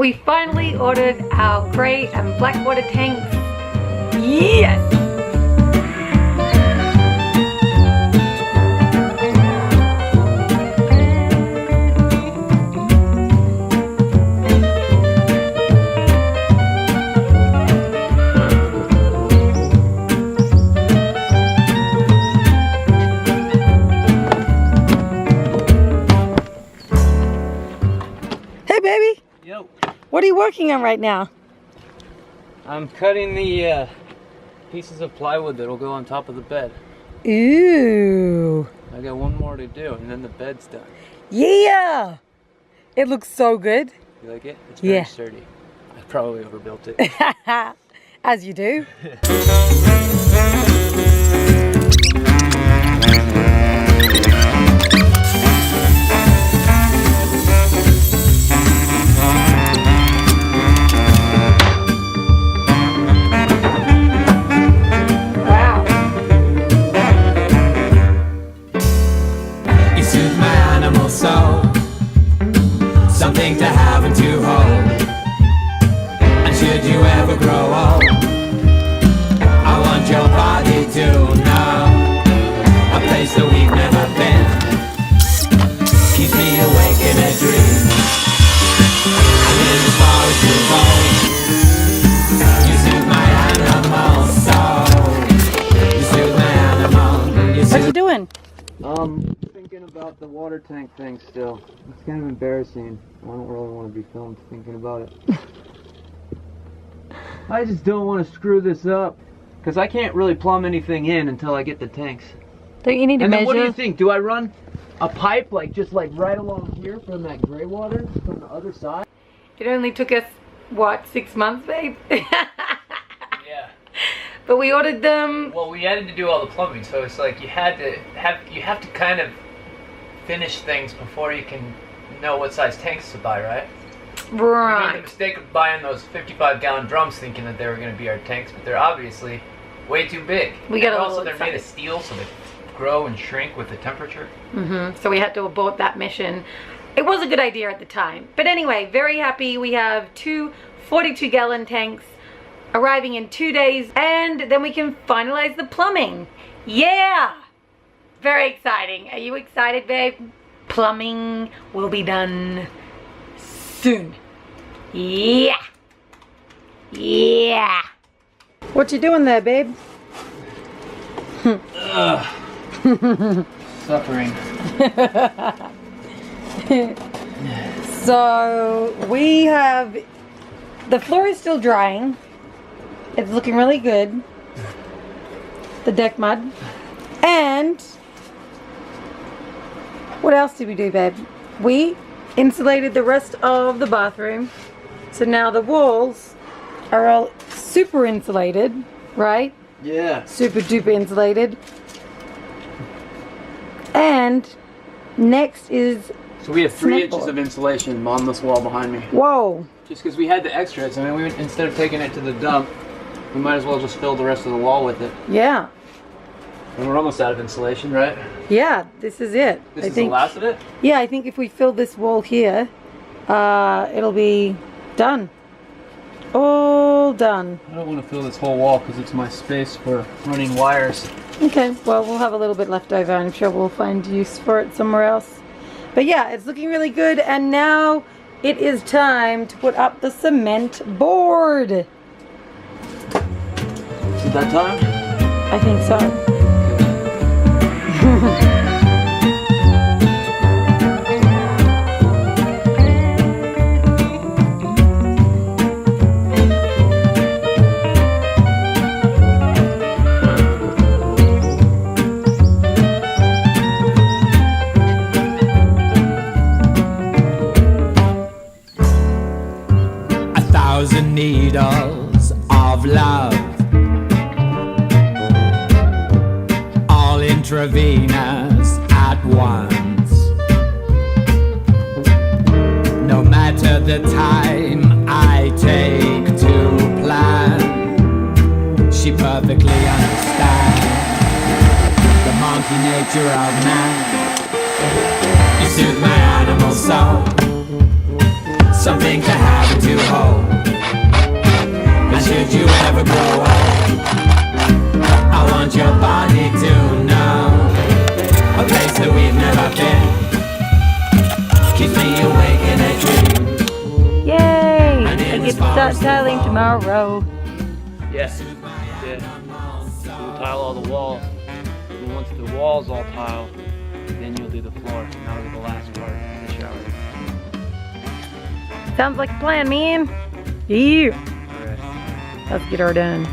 We finally ordered our grey and black water tanks. Yes! Hey baby! Yo. What are you working on right now? I'm cutting the pieces of plywood that'll go on top of the bed. Ooh! I got one more to do and then the bed's done. Yeah! It looks so good. You like it? It's very sturdy. I probably overbuilt it. As you do. Something to have and to hold. And should you ever grow old, I want your body to know a place that we've never been. Keeps me awake in a dream. And in the forest you bold. You soothe my animal soul. You soothe my animal. You soothe. What you doing? Thinking about the water tank thing still. It's kind of embarrassing. I don't really want to be filmed thinking about it. I just don't want to screw this up. Because I can't really plumb anything in until I get the tanks. Don't you need to And measure? then what do you think? Do I run a pipe just right along here from that gray water from the other side? It only took us, what, 6 months, babe? Yeah. But we ordered them. Well, we had to do all the plumbing, so it's like you have to kind of finish things before you can know what size tanks to buy, right? We made the Right. mistake of buying those 55-gallon drums thinking that they were going to be our tanks, but they're obviously way too big. We got and a also little they're made of excited. steel, so they grow and shrink with the temperature. So we had to abort that mission. It was a good idea at the time. But anyway, very happy. We have two 42-gallon tanks arriving in 2 days, and then we can finalize the plumbing. Yeah! Very exciting. Are you excited, babe? Plumbing will be done soon. Yeah! Yeah! What you doing there, babe? Suffering. So we have, the floor is still drying. It's looking really good. The deck mud. And what else did we do, babe? We insulated the rest of the bathroom. So now the walls are all super insulated, right? Yeah. Super duper insulated. And next is, So we have 3 Cement inches board. of insulation on this wall behind me. whoa. Just because we had the extras. I mean, instead of taking it to the dump, we might as well just fill the rest of the wall with it. Yeah. And we're almost out of insulation, right? Yeah, this is it. This I is think, the last of it? yeah, I think if we fill this wall here, it'll be done. All done. I don't want to fill this whole wall because it's my space for running wires. Okay, well, we'll have a little bit left over. I'm sure we'll find use for it somewhere else. But yeah, it's looking really good. And now it is time to put up the cement board. Is it that time? I think so. 1,000 needles of love, all intravenous at once. No matter the time I take to plan, she perfectly understands the monkey nature of man. You soothe my animal soul, something to have and to hold. And should you ever grow old, I want your body to know a place that we've never been keeps me awake in a dream. Yay! I get to start tiling tomorrow. Yes. Yeah. We'll tile all the walls. And once the walls all tile, then you'll do the floor. And that'll be the last part of the shower. Sounds like a plan, man. Yeah. Alright. Let's get her done.